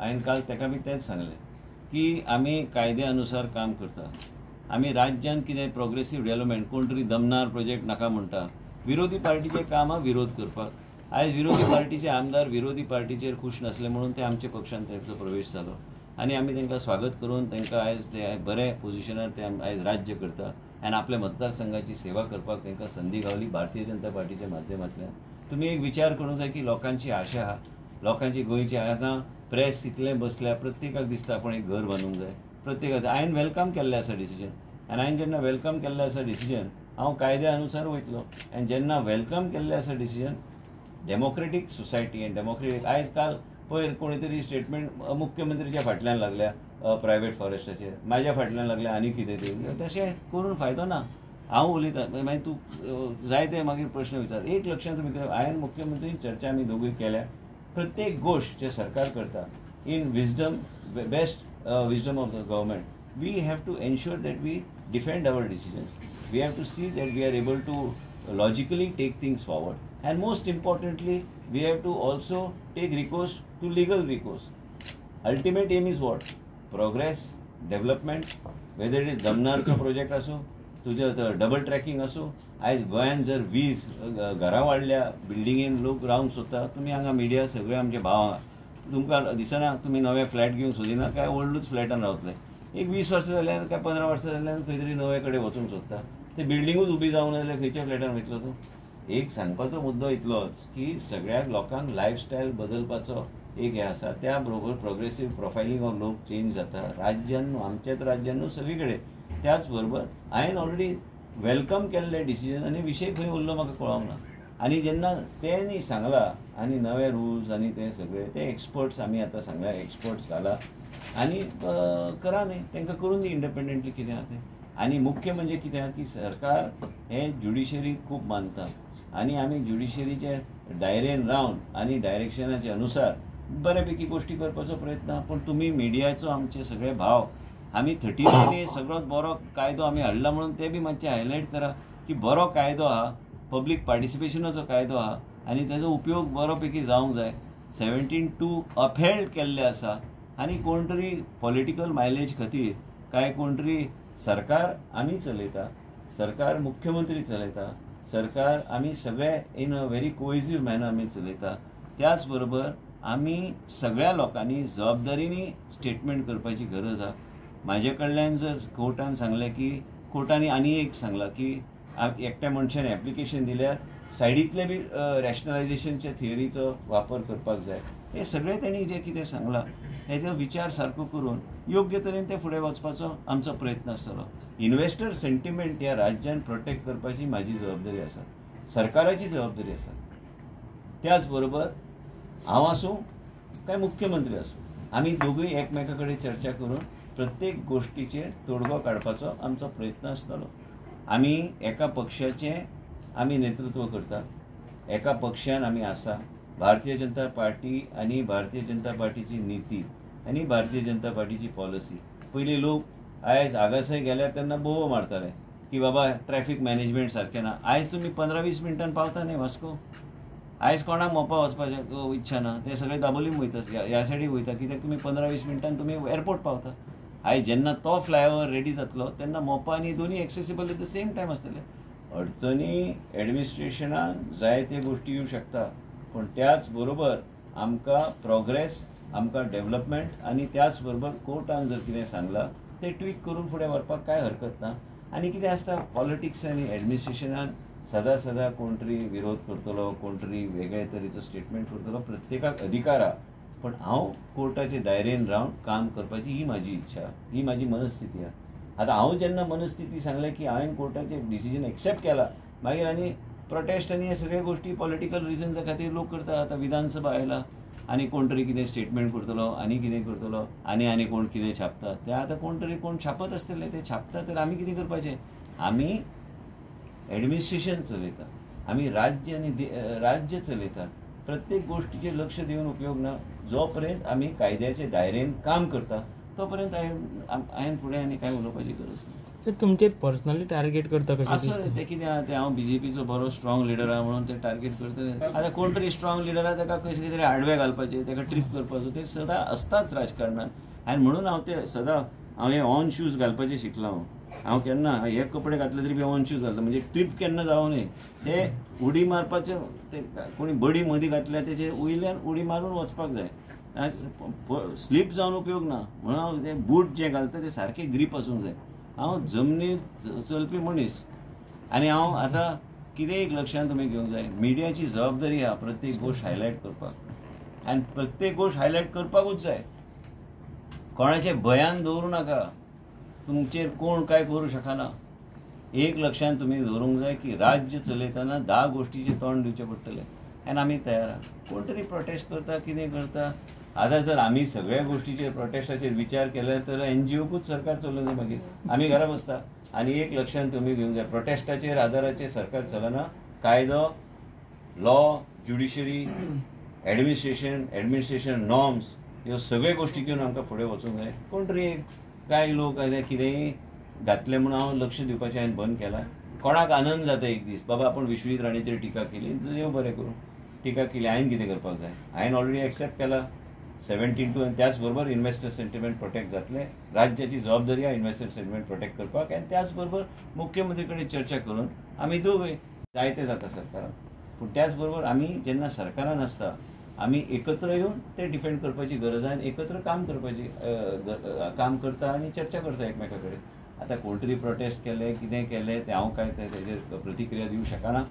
हांवें काल ताका बी तेंच सांगलें की आमी कायद्या अनुसार काम करता. आमी राज्यान कितें प्रोग्रेसीव डेव्हलपमेंट कोण तरी दमनार प्रोजेक्ट नाका म्हणटा. विरोधी पार्टीचें काम विरोध करपाक. आयज विरोधी पार्टीचे आमदार विरोधी पार्टीचेर खूश नासले म्हणून ते आमच्या पक्षान तांचो प्रवेश जालो आनी आमी तांकां स्वागत करून तांकां आयज ते बरे पोजिशनार ते आयज राज्य करता आनी आपल्या मतदारसंघाची सेवा करपाक तांकां संदी गावली भारतीय जनता पार्टीच्या माध्यमांतल्यान. तुमी एक विचार करूंक जाय की लोकांची आशा आहा, लोकांची गोंयची आतां प्रेस इतलें बसल्या प्रत्येकाक दिसता आपण एक घर बांदूंक जाय. प्रत्येकाक हांवें वेलकम केल्लें आसा डिसिजन आनी हांवें जेन्ना वेलकम केल्लें आसा डिसिजन हांव कायद्या अनुसार वयतलो आनी जेन्ना वेलकम केल्लें आसा डिसिजन डेमोक्रेटीक सोसायटी आनी डेमोक्रेटीक आयज काल पयर कोणी तरी स्टेटमेंट मुख्यमंत्रीच्या फाटल्यान लागल्या प्रायवेट फॉरेस्टाचेर, म्हाज्या फाटल्यान लागल्या आनी कितें तरी. तशें करून फायदो ना. हांव उलयतां मागीर तूं जायते मागीर प्रश्न विचार. एक लक्षांत तुमी हांवें मुख्यमंत्री चर्चा आमी दोगूय केल्या. प्रत्येक गोश्ट जे सरकार करता in wisdom best wisdom of the government we have to ensure that we defend our decisions. We have to see that we are able to logically take things forward, and most importantly we have to also take recourse to legal recourse. Ultimate aim is what? Progress, development, whether it is दमनारचो project असो, तुझं double tracking असो. आयज गोंयान जर 20 घरां वाडल्या, बिल्डिंगेन लोक रावंक सोदता. तुमी हांगा मिडिया सगळे आमचे भाव तुमकां दिसना तुमी नवे फ्लॅट घेवंक सोदिना काय ओल्डूच फ्लॅटान रावतले. एक 20 वर्सां जाल्यार काय 15 वर्सां जाल्यार खंय तरी नवे कडेन वचूंक सोदता. ते बिल्डिंगूच उबी जावंक जाल्यार खंयच्या फ्लॅटान वयतलो तूं. एक सांगपाचो मुद्दो इतलोच की सगळ्या लोकांक लायफस्टायल बदलपाचो एक हे आसा. त्या बरोबर प्रोग्रेसीव प्रोफायलिंग ऑफ लोक चेंज जाता राज्यान आमच्याच राज्यान न्हू सगळी कडेन. त्याच बरोबर हांवें ऑलरेडी वेलकम केल्ले डिसिजन आनी विशय खंय उरलो म्हाका कळोंक ना. आनी जेन्ना तेणी सांगलां आनी नवे रुल्स आनी ते सगळे ते एक्सपर्ट्स आमी आतां सांगल्या एक्सपर्ट्स घाला आनी करा न्ही तांकां करून दी इंडिपेंडंटली कितें आहा तें. आनी मुख्य म्हणजे कितें आहा की सरकार हे ज्युडिशरी खूब मानता आनी आमी ज्युडिशरीचे दायरेन रावन आनी डायरेक्शनाचे अनुसार बऱ्यापैकी गोश्टी करपाचो प्रयत्न. पूण तुमी मिडियाचो आमचे सगळे भाव आमी 30 सगळोच बरो कायदो आमी हाडला म्हणून ते बी मातशें हायलायट करा की बरो कायदो आहा, पब्लीक पार्टिसिपेशनाचो कायदो आहा आनी तेजो उपयोग बरोपैकी जावंक जाय. 17(2) अपहेल्ड केल्ले आसा आनी कोण तरी पॉलिटिकल मायलेज खातीर काय कोण तरी सरकार आमी चलयता, सरकार मुख्यमंत्री चलयता, सरकार आमी सगळे in a very cohesive manner आमी चलयता. त्याच बरोबर आमी सगळ्या लोकांनी जबाबदारीनी स्टेटमेंट करपाची गरज आहा. म्हाजे कडल्यान जर कोर्टान सांगलें की कोर्टानी आनी एक सांगलां की एकट्या मनशान एप्लिकेशन दिल्यार सायडींतले बी रॅशनलायजेशनच्या थियरीचो वापर करपाक जाय. हे सगळे तेणी जे कितें सांगलां हेजो विचार सारको करून योग्य तरेन ते फुडें वचपाचो आमचो प्रयत्न आसतलो. इन्व्हेस्टर सेंटिमेंट ह्या राज्यान प्रोटेक्ट करपाची म्हाजी जबाबदारी आसा, सरकाराची जबाबदारी आसा. त्याच बरोबर हांव आसूं काय मुख्यमंत्री आसूं आमी दोगूय एकमेका कडेन चर्चा करून प्रत्येक गोश्टीचेर तोडगो काडपाचो आमचो प्रयत्न आसतलो. आमी एका पक्षाचें आमी नेतृत्व करतात, एका पक्षान आमी आसा. भारतीय जनता पार्टी आनी भारतीय जनता पार्टीची नीती आनी भारतीय जनता पार्टीची पॉलिसी. पयलीं लोक आयज हांगासर गेल्यार तेन्ना बोव मारताले की बाबा ट्रॅफिक मॅनेजमेंट सारकें ना. आयज तुमी 15-20 मिनटान पावता न्ही वास्को. आयज कोणाक मोपा वचपाचें इच्छा ना, ते सगळे दाबोलीम वयता, ह्या सायडीक वयता कित्याक तुमी 15-20 मिनटान तुमी एअरपोर्ट पावता. आयज जेन्ना तो फ्लायओव्हर रेडी जातलो तेन्ना मोपा आनी दोनी accessible at the same time आसतले. अडचणी एडमिनिस्ट्रेशनान जायते गोश्टी येवं शकता पूण त्याच बरोबर आमकां प्रोग्रेस, आमकां डेव्हलपमेंट आनी त्याच बरोबर कोर्टान जर कितें सांगलां ते ट्वीक करून फुडें व्हरपाक कांय हरकत ना. आनी कितें आसता पॉलिटिक्स आनी एडमिनिस्ट्रेशनान सदां कोण तरी विरोध करतलो, कोण तरी वेगळे तरेचो स्टेटमेंट करतलो, प्रत्येकाक अधिकार आहा. पण हांव कोर्टाचे दायरेन रावन काम करपाची ही म्हाजी इच्छा, ही म्हाजी मनस्थिती आहा. आतां हांव जेन्ना मनस्थिती सांगलें की हांवें कोर्टाचें डिसिजन एक्सेप्ट केलां मागीर आनी प्रोटेस्ट आनी हे सगळे गोश्टी पॉलिटिकल रिजन्सा खातीर लोक करता. आतां विधानसभा आयला आनी कोण तरी कितें स्टेटमेंट करतलो आनी कितें करतलो आनी कोण कितें छापता ते आतां कोण तरी कोण छापत आसतले ते छापता तर आमी कितें करपाचें. आमी एडमिनिस्ट्रेशन चलयता, आमी राज्य आनी राज्य चलयता. प्रत्येक गोश्टीचेर लक्ष दिवन उपयोग ना. जो पर्यंत आमी कायद्याचे दायरेन काम करता तो पर्यंत हांवें फुडें आनी कांय उलोवपाची गरज ना. सर तुमचे पर्सनली टार्गेट करता कशें असं ते कितें आहा ते हांव बीजेपीचो बरो स्ट्रॉंग लिडर आहा म्हणून ते टार्गेट करतले. आतां कोण तरी स्ट्रॉंग लिडर आहा ताका कशें कितें आडवे घालपाचे, ताका ट्रीप करपाचो, ते सदां असताच राजकारणात. आनी म्हणून हांव ते सदां हांव हे ऑन शूज घालपाचें शिकलां. हांव केन्ना हे कपडे घातले तरी बी ऑन शूज घालता, म्हणजे ट्रीप केन्ना जावं न्ही. ते उडी मारपाचें ते कोणी बडी मदीं घातल्या तेचे वयल्यान उडी मारून वचपाक जाय. स्लीप जावन उपयोग ना. म्हणून हांव ते बूट जे घालता ते सारके ग्रीप आसूंक जाय. हांव जमनीर चलपी मनीस आनी हांव आतां कितें एक लक्षांत तुमी घेवंक जाय, मिडियाची जबाबदारी आहा प्रत्येक गोश्ट हायलायट करपाक आनी प्रत्येक गोश्ट हायलायट करपाकूच जाय. कोणाचें बयान दवरूं नाका, तुमचेर कोण काय करूं शकना. एक लक्षांत तुमी दवरूंक जाय की राज्य चलयतना 10 गोश्टीचें तोंड दिवचें पडटलें आनी आमी तयार आहा. कोण तरी प्रोटेस्ट करता, कितें करता. आतां जर आमी सगळ्या गोश्टीचेर प्रोटेस्टाचेर विचार केले तर NGOकूच सरकार चलना. मागीर आमी घरा बसता. आनी एक लक्षांत तुमी घेवंक जाय, प्रोटेस्टाचेर आदाराचेर सरकार चलना. कायदो, लॉ, ज्युडिशरी, एडमिनिस्ट्रेशन नॉर्म्स ह्यो सगळ्यो गोश्टी घेवन आमकां फुडें वचूंक जाय. कोण तरी कांय लोक कितेंय घातले म्हणून हांव लक्ष दिवपाचें हांवें बंद केलां. कोणाक आनंद जाता एक दीस, बाबा आपूण विश्वजीत राणेचेर टिका केली, देव बरें करूं. टिका केली, हांवें कितें करपाक जाय. हांवें ऑलरेडी एक्सेप्ट केला 17(2) आनी त्याच बरोबर इन्व्हेस्टर सेंटिमेंट प्रोटेक्ट जातले. राज्याची जबाबदारी आहे इन्व्हेस्टर सेंटिमेंट प्रोटेक्ट करपाक आनी त्याच बरोबर मुख्यमंत्री कडेन चर्चा करून आमी दोगूय जायते जाता सरकारान. पूण त्याच बरोबर आमी जेन्ना सरकारान आसता आमी एकत्र येवन ते डिफेंड करपाची गरज आहा आनी एकत्र काम करता आनी चर्चा करता एकमेका कडेन. आतां कोण तरी प्रोटेस्ट केले, कितें केलें तें हांव काय तेजेर प्रतिक्रिया दिवंक शकना.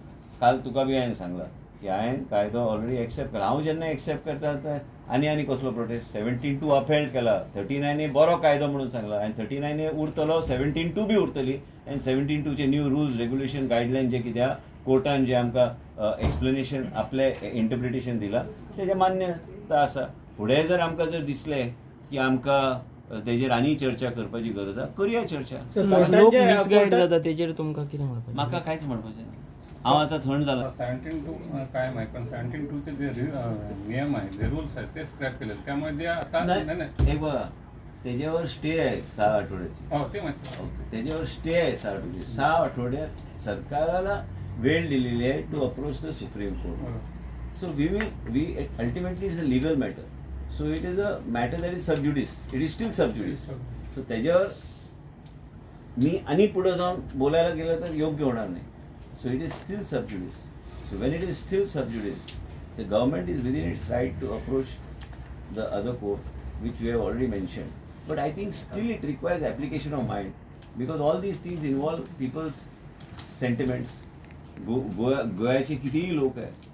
काल तुका बी हांवें सांगलां की हांवें कायदो ऑलरेडी एक्सेप्ट केला. हांव जेन्ना एक्सेप्ट करता आनी कसलो प्रोटेस्ट. 17(2) अपेल्ड केला. 39A बरो कायदो म्हणून सांगला आनी 39A उरतलो, 17(2) बी उरतली आनी 17(2) न्यू रुल्स, रेग्युलेशन, गायडलायन जे कितें कोर्टान जे आमकां एक्सप्लेनेशन आपले इंटरप्रिटेशन दिलां तेजें मान्यता आसा. फुडें जर आमकां जर दिसलें की आमकां तेजेर आनी चर्चा करपाची गरज आहा, करया चर्चा. लोक मिसगायड जाता तेजेर तुमकां कितें म्हणपाचें? म्हाका कांयच म्हणपाचें ना. हांव आतां थंड जाला. 17(2) काय माहिती, पण 17(2) चे जे नियम आहे, जे रूल्स आहेत ते स्क्रॅप केले. त्यामुळे जे आता हे बघा, त्याच्यावर स्टे आहे 6 आठवड्याची. हो ते माहिती. त्याच्यावर स्टे आहे 6 आठवड्याची. 6 आठवड्यात सरकाराला वेळ दिलेली आहे to approach the supreme court. So we ultimately it's a legal matter. So it is a matter that is sub judice. It is still sub judice. So त्याच्यावर मी आणि पुढे जाऊन बोलायला गेलं तर योग्य होणार नाही. So it is still sub judice. So when it is still sub judice, the government is within its right to approach the other court, which we have already mentioned. But I think still it requires application of mind, because all these things involve people's sentiments. गोव्याचे कितीही लोक आहेत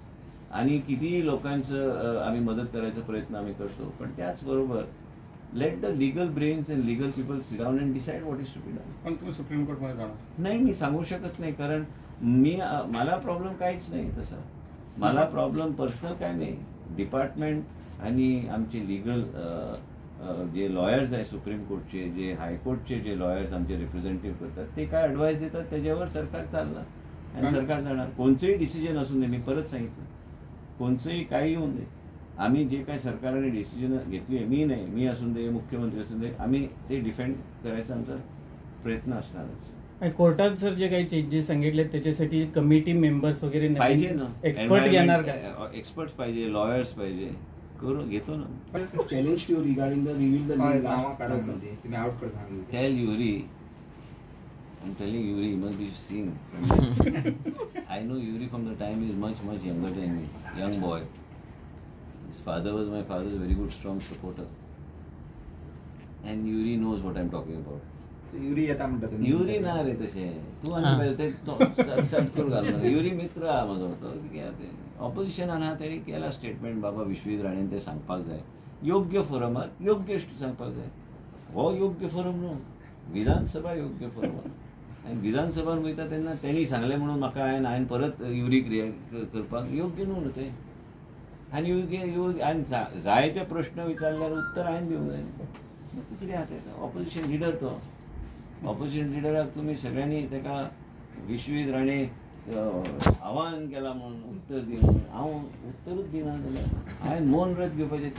आणि कितीही लोकांचं आम्ही मदत करायचा प्रयत्न आम्ही करतो. पण त्याचबरोबर let the legal brains and legal people sit down and decide what is to be done. पण तुम्ही सुप्रीम कोर्टमध्ये जाणार नाही, मी सांगू शकत नाही, कारण मला प्रॉब्लेम काहीच नाही तसा. मला प्रॉब्लेम पर्सनल काय नाही. डिपार्टमेंट आणि आमचे लीगल जे लॉयर्स आहे सुप्रीम कोर्टचे, जे हायकोर्टचे जे लॉयर्स आमचे रिप्रेझेंटेटिव्ह करतात, ते काय ॲडवाईस देतात त्याच्यावर सरकार चालणार आणि सरकार जाणार. कोणचंही डिसिजन असून दे, मी परत सांगितलं, कोणचंही काही होऊन दे, आम्ही जे काय सरकारने डिसिजन घेतली आहे, मी नाही, मी असून दे, मुख्यमंत्री असून दे, आम्ही ते डिफेंड करायचा आमचा प्रयत्न असणारच. कोर्टात सर जे काही चेंजेस सांगितले त्याच्यासाठी कमिटी मेंबर्स वगैरे पाहिजे ना, एक्सपर्ट घेणार का? एक्सपर्ट्स पाहिजे, लॉयर्स पाहिजे, घेतो ना. Challenge to regarding the reveal the तुम्ही आउट करता. Tell Yuri, I'm telling Yuri, you must be seeing. I know Yuri from the time he is much younger than me, young boy. His father was my father's very good, strong supporter. And Yuri knows what I'm talking about. So Yuri येता म्हणता तुम्ही? Yuri ना रे तसे. तू आणि पहिले ते चटकूर घालणार. Yuri मित्र हा माझा होता. ऑपोजिशनान हा तेणी केला स्टेटमेंट, बाबा विश्वजीत राणेन ते सांगपाक जाय. योग्य फोरमार योग्य सांगपाक जाय. हो योग्य फोरम न्हू, विधानसभा योग्य फोरम. आनी विधानसभान वयता तेन्ना तेणी सांगलें म्हणून म्हाका हांवें परत युरीक रिएक्ट करपाक योग्य न्हू न्हू तें. आनी हांवें जायते प्रश्न विचारल्यार उत्तर हांवें दिवंक जाय. कितें आहा तें ऑपोजिशन लिडर तो. ऑपोजिशन लिडराक तुमी सगळ्यांनी ताका विश्वजीत राणे आव्हान केलां म्हणून उत्तर दी म्हणून हांव उत्तरूच दिना जाल्यार हांवें मौन व्रत घेवपाचें